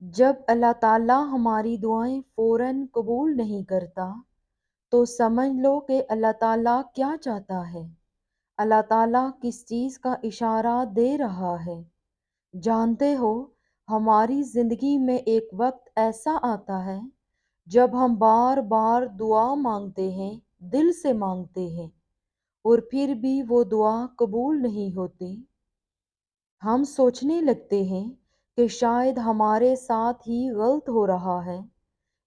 جب اللہ تعالیٰ ہماری دعائیں فوراً قبول نہیں کرتا تو سمجھ لو کہ اللہ تعالیٰ کیا چاہتا ہے۔ اللہ تعالیٰ کس چیز کا اشارہ دے رہا ہے؟ جانتے ہو، ہماری زندگی میں ایک وقت ایسا آتا ہے جب ہم بار بار دعا مانگتے ہیں، دل سے مانگتے ہیں، اور پھر بھی وہ دعا قبول نہیں ہوتی۔ ہم سوچنے لگتے ہیں کہ شاید ہمارے ساتھ ہی غلط ہو رہا ہے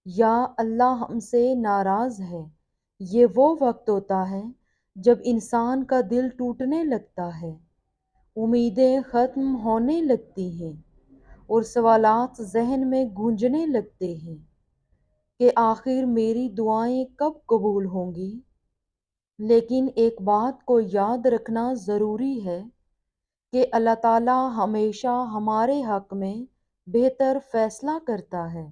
یا اللہ ہم سے ناراض ہے۔ یہ وہ وقت ہوتا ہے جب انسان کا دل ٹوٹنے لگتا ہے، امیدیں ختم ہونے لگتی ہیں، اور سوالات ذہن میں گونجنے لگتے ہیں کہ آخر میری دعائیں کب قبول ہوں گی۔ لیکن ایک بات کو یاد رکھنا ضروری ہے کہ اللہ تعالیٰ ہمیشہ ہمارے حق میں بہتر فیصلہ کرتا ہے۔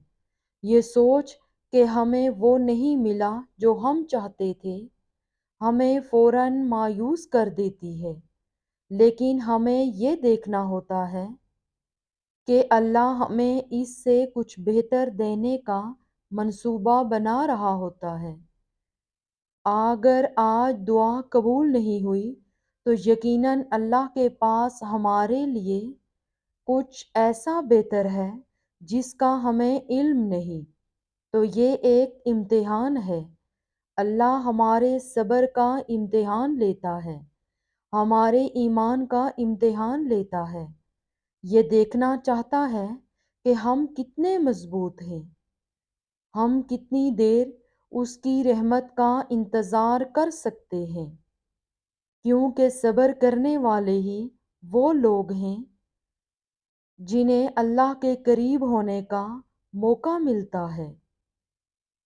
یہ سوچ کہ ہمیں وہ نہیں ملا جو ہم چاہتے تھے، ہمیں فوراً مایوس کر دیتی ہے، لیکن ہمیں یہ دیکھنا ہوتا ہے کہ اللہ ہمیں اس سے کچھ بہتر دینے کا منصوبہ بنا رہا ہوتا ہے۔ اگر آج دعا قبول نہیں ہوئی تو یقیناً اللہ کے پاس ہمارے لیے کچھ ایسا بہتر ہے جس کا ہمیں علم نہیں۔ تو یہ ایک امتحان ہے۔ اللہ ہمارے صبر کا امتحان لیتا ہے، ہمارے ایمان کا امتحان لیتا ہے۔ یہ دیکھنا چاہتا ہے کہ ہم کتنے مضبوط ہیں، ہم کتنی دیر اس کی رحمت کا انتظار کر سکتے ہیں، کیونکہ صبر کرنے والے ہی وہ لوگ ہیں جنہیں اللہ کے قریب ہونے کا موقع ملتا ہے۔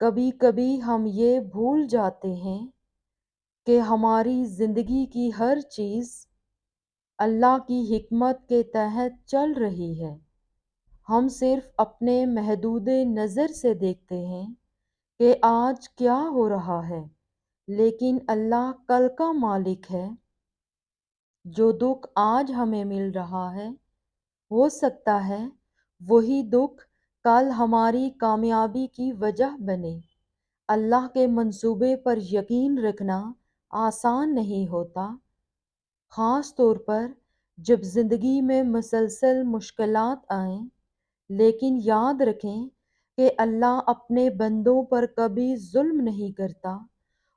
کبھی کبھی ہم یہ بھول جاتے ہیں کہ ہماری زندگی کی ہر چیز اللہ کی حکمت کے تحت چل رہی ہے۔ ہم صرف اپنے محدود نظر سے دیکھتے ہیں کہ آج کیا ہو رہا ہے، لیکن اللہ کل کا مالک ہے۔ جو دکھ آج ہمیں مل رہا ہے، ہو سکتا ہے وہی دکھ کل ہماری کامیابی کی وجہ بنے۔ اللہ کے منصوبے پر یقین رکھنا آسان نہیں ہوتا، خاص طور پر جب زندگی میں مسلسل مشکلات آئیں، لیکن یاد رکھیں کہ اللہ اپنے بندوں پر کبھی ظلم نہیں کرتا۔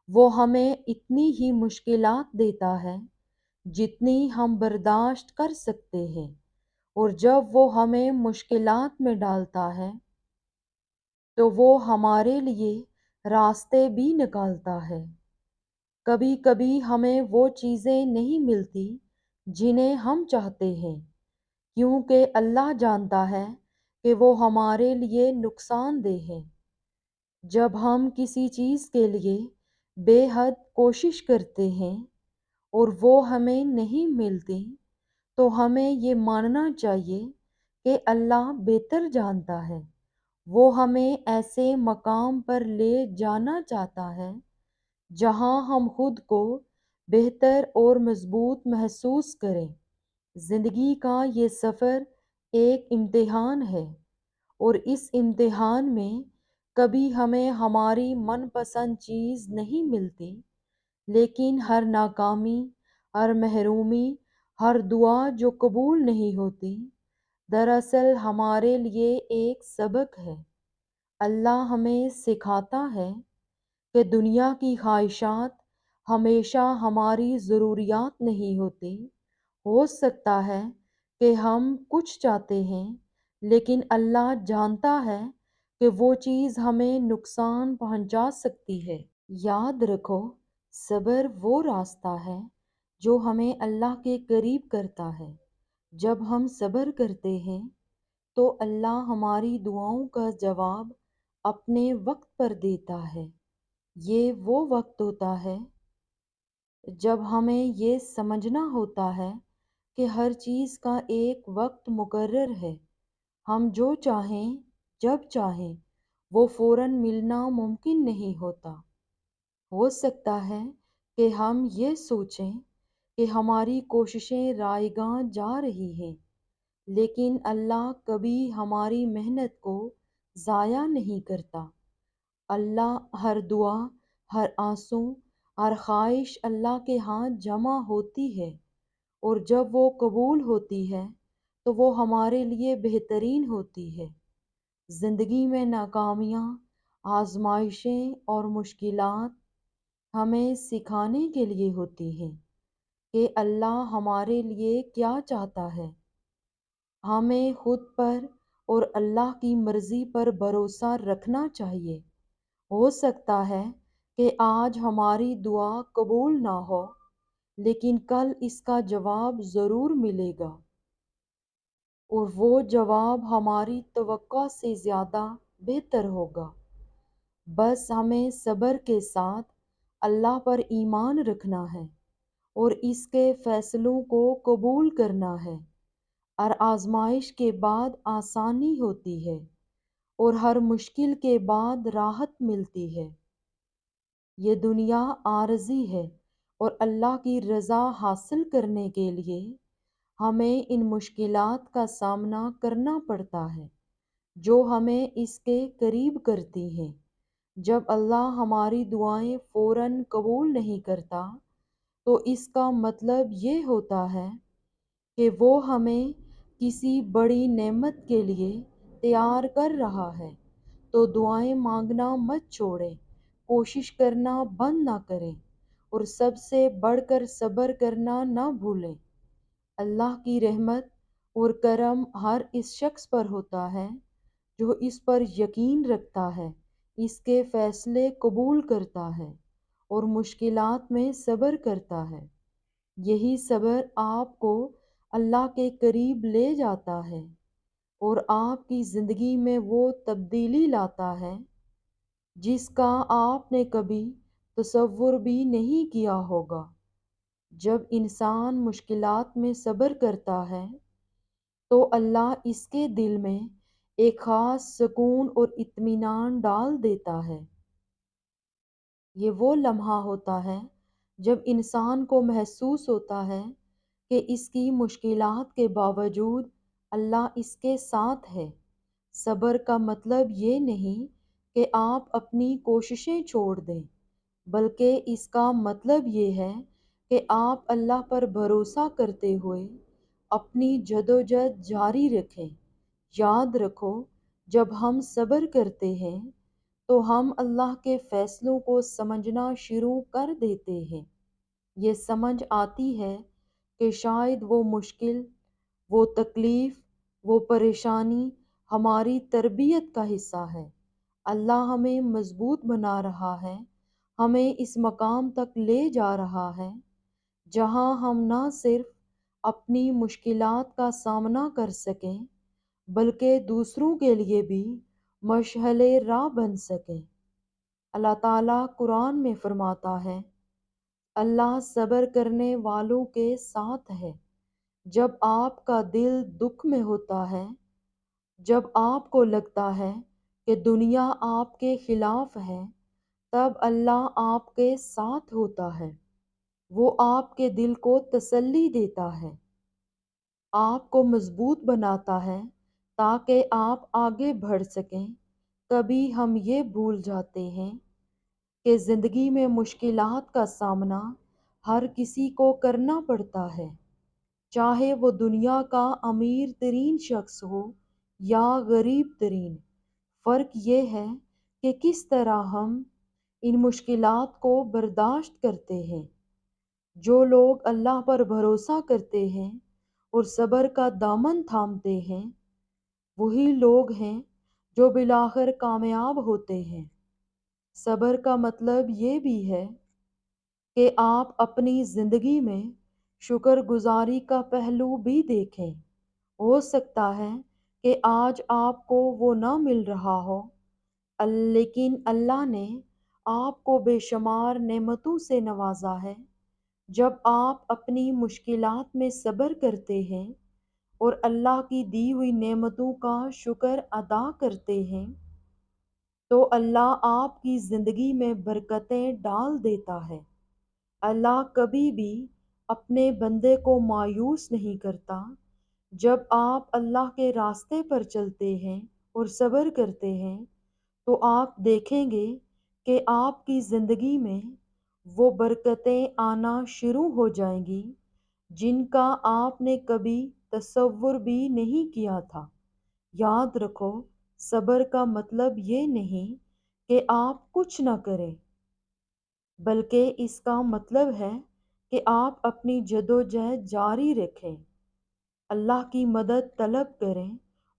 وہ ہمیں اتنی ہی مشکلات دیتا ہے جتنی ہم برداشت کر سکتے ہیں، اور جب وہ ہمیں مشکلات میں ڈالتا ہے تو وہ ہمارے لیے راستے بھی نکالتا ہے۔ کبھی کبھی ہمیں وہ چیزیں نہیں ملتی جنہیں ہم چاہتے ہیں، کیونکہ اللہ جانتا ہے کہ وہ ہمارے لیے نقصان دہ ہے۔ جب ہم کسی چیز کے لیے بے حد کوشش کرتے ہیں اور وہ ہمیں نہیں ملتی تو ہمیں یہ ماننا چاہیے کہ اللہ بہتر جانتا ہے۔ وہ ہمیں ایسے مقام پر لے جانا چاہتا ہے جہاں ہم خود کو بہتر اور مضبوط محسوس کریں۔ زندگی کا یہ سفر ایک امتحان ہے، اور اس امتحان میں کبھی ہمیں ہماری من پسند چیز نہیں ملتی، لیکن ہر ناکامی، ہر محرومی، ہر دعا جو قبول نہیں ہوتی، دراصل ہمارے لیے ایک سبق ہے۔ اللہ ہمیں سکھاتا ہے کہ دنیا کی خواہشات ہمیشہ ہماری ضروریات نہیں ہوتی۔ ہو سکتا ہے کہ ہم کچھ چاہتے ہیں، لیکن اللہ جانتا ہے کہ وہ چیز ہمیں نقصان پہنچا سکتی ہے۔ یاد رکھو، صبر وہ راستہ ہے جو ہمیں اللہ کے قریب کرتا ہے۔ جب ہم صبر کرتے ہیں تو اللہ ہماری دعاؤں کا جواب اپنے وقت پر دیتا ہے۔ یہ وہ وقت ہوتا ہے جب ہمیں یہ سمجھنا ہوتا ہے کہ ہر چیز کا ایک وقت مقرر ہے۔ ہم جو چاہیں جب چاہیں وہ فوراً ملنا ممکن نہیں ہوتا۔ ہو سکتا ہے کہ ہم یہ سوچیں کہ ہماری کوششیں رائیگاں جا رہی ہیں، لیکن اللہ کبھی ہماری محنت کو ضائع نہیں کرتا۔ اللہ ہر دعا، ہر آنسو، ہر خواہش اللہ کے ہاں جمع ہوتی ہے، اور جب وہ قبول ہوتی ہے تو وہ ہمارے لیے بہترین ہوتی ہے۔ زندگی میں ناکامیاں، آزمائشیں اور مشکلات ہمیں سکھانے کے لیے ہوتی ہیں کہ اللہ ہمارے لیے کیا چاہتا ہے۔ ہمیں خود پر اور اللہ کی مرضی پر بھروسہ رکھنا چاہیے۔ ہو سکتا ہے کہ آج ہماری دعا قبول نہ ہو، لیکن کل اس کا جواب ضرور ملے گا، اور وہ جواب ہماری توقع سے زیادہ بہتر ہوگا۔ بس ہمیں صبر کے ساتھ اللہ پر ایمان رکھنا ہے اور اس کے فیصلوں کو قبول کرنا ہے۔ ہر آزمائش کے بعد آسانی ہوتی ہے، اور ہر مشکل کے بعد راحت ملتی ہے۔ یہ دنیا عارضی ہے، اور اللہ کی رضا حاصل کرنے کے لیے ہمیں ان مشکلات کا سامنا کرنا پڑتا ہے جو ہمیں اس کے قریب کرتی ہیں۔ جب اللہ ہماری دعائیں فوراً قبول نہیں کرتا تو اس کا مطلب یہ ہوتا ہے کہ وہ ہمیں کسی بڑی نعمت کے لیے تیار کر رہا ہے۔ تو دعائیں مانگنا مت چھوڑیں، کوشش کرنا بند نہ کریں، اور سب سے بڑھ کر صبر کرنا نہ بھولیں۔ اللہ کی رحمت اور کرم ہر اس شخص پر ہوتا ہے جو اس پر یقین رکھتا ہے، اس کے فیصلے قبول کرتا ہے اور مشکلات میں صبر کرتا ہے۔ یہی صبر آپ کو اللہ کے قریب لے جاتا ہے اور آپ کی زندگی میں وہ تبدیلی لاتا ہے جس کا آپ نے کبھی تصور بھی نہیں کیا ہوگا۔ جب انسان مشکلات میں صبر کرتا ہے تو اللہ اس کے دل میں ایک خاص سکون اور اطمینان ڈال دیتا ہے۔ یہ وہ لمحہ ہوتا ہے جب انسان کو محسوس ہوتا ہے کہ اس کی مشکلات کے باوجود اللہ اس کے ساتھ ہے۔ صبر کا مطلب یہ نہیں کہ آپ اپنی کوششیں چھوڑ دیں، بلکہ اس کا مطلب یہ ہے کہ آپ اللہ پر بھروسہ کرتے ہوئے اپنی جدوجہد جاری رکھیں۔ یاد رکھو، جب ہم صبر کرتے ہیں تو ہم اللہ کے فیصلوں کو سمجھنا شروع کر دیتے ہیں۔ یہ سمجھ آتی ہے کہ شاید وہ مشکل، وہ تکلیف، وہ پریشانی ہماری تربیت کا حصہ ہے۔ اللہ ہمیں مضبوط بنا رہا ہے، ہمیں اس مقام تک لے جا رہا ہے جہاں ہم نہ صرف اپنی مشکلات کا سامنا کر سکیں بلکہ دوسروں کے لیے بھی مشعل راہ بن سکیں۔ اللہ تعالیٰ قرآن میں فرماتا ہے، اللہ صبر کرنے والوں کے ساتھ ہے۔ جب آپ کا دل دکھ میں ہوتا ہے، جب آپ کو لگتا ہے کہ دنیا آپ کے خلاف ہے، تب اللہ آپ کے ساتھ ہوتا ہے۔ وہ آپ کے دل کو تسلی دیتا ہے، آپ کو مضبوط بناتا ہے تاکہ آپ آگے بڑھ سکیں۔ کبھی ہم یہ بھول جاتے ہیں کہ زندگی میں مشکلات کا سامنا ہر کسی کو کرنا پڑتا ہے، چاہے وہ دنیا کا امیر ترین شخص ہو یا غریب ترین۔ فرق یہ ہے کہ کس طرح ہم ان مشکلات کو برداشت کرتے ہیں۔ جو لوگ اللہ پر بھروسہ کرتے ہیں اور صبر کا دامن تھامتے ہیں، وہی لوگ ہیں جو بالآخر کامیاب ہوتے ہیں۔ صبر کا مطلب یہ بھی ہے کہ آپ اپنی زندگی میں شکر گزاری کا پہلو بھی دیکھیں۔ ہو سکتا ہے کہ آج آپ کو وہ نہ مل رہا ہو، لیکن اللہ نے آپ کو بے شمار نعمتوں سے نوازا ہے۔ جب آپ اپنی مشکلات میں صبر کرتے ہیں اور اللہ کی دی ہوئی نعمتوں کا شکر ادا کرتے ہیں تو اللہ آپ کی زندگی میں برکتیں ڈال دیتا ہے۔ اللہ کبھی بھی اپنے بندے کو مایوس نہیں کرتا، جب آپ اللہ کے راستے پر چلتے ہیں اور صبر کرتے ہیں تو آپ دیکھیں گے کہ آپ کی زندگی میں وہ برکتیں آنا شروع ہو جائیں گی جن کا آپ نے کبھی تصور بھی نہیں کیا تھا۔ یاد رکھو، صبر کا مطلب یہ نہیں کہ آپ کچھ نہ کریں، بلکہ اس کا مطلب ہے کہ آپ اپنی جدوجہد جاری رکھیں، اللہ کی مدد طلب کریں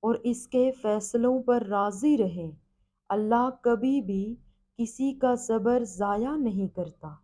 اور اس کے فیصلوں پر راضی رہیں۔ اللہ کبھی بھی کسی کا صبر ضائع نہیں کرتا۔